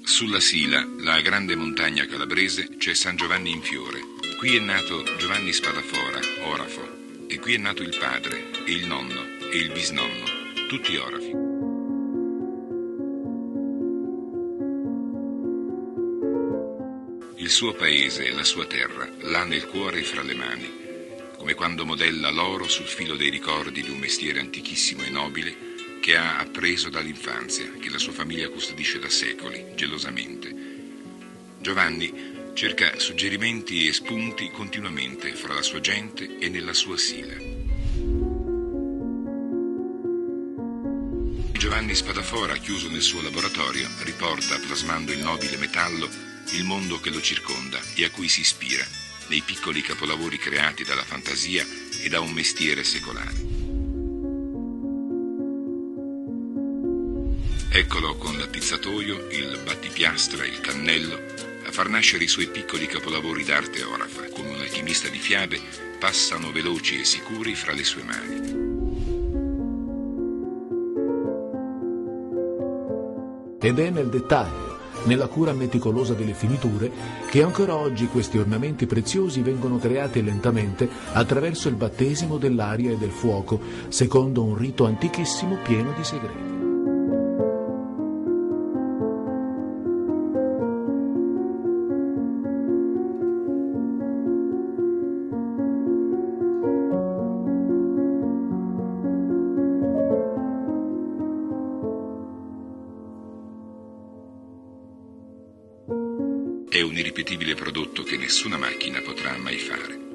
Sulla Sila, la grande montagna calabrese, c'è San Giovanni in fiore. Qui è nato Giovanni Spadafora, orafo, e qui è nato il padre, e il nonno, e il bisnonno, tutti orafi. Il suo paese e la sua terra, l'ha nel cuore e fra le mani, come quando modella l'oro sul filo dei ricordi di un mestiere antichissimo e nobile che ha appreso dall'infanzia, che la sua famiglia custodisce da secoli, gelosamente. Giovanni cerca suggerimenti e spunti continuamente fra la sua gente e nella sua Sila. Giovanni Spadafora, chiuso nel suo laboratorio, riporta, plasmando il nobile metallo, il mondo che lo circonda e a cui si ispira, nei piccoli capolavori creati dalla fantasia e da un mestiere secolare. Eccolo con l'attizzatoio, il battipiastra, il cannello, a far nascere i suoi piccoli capolavori d'arte orafa, come un alchimista di fiabe, passano veloci e sicuri fra le sue mani. Ed è nel dettaglio, nella cura meticolosa delle finiture, che ancora oggi questi ornamenti preziosi vengono creati lentamente attraverso il battesimo dell'aria e del fuoco, secondo un rito antichissimo pieno di segreti. È un irripetibile prodotto che nessuna macchina potrà mai fare.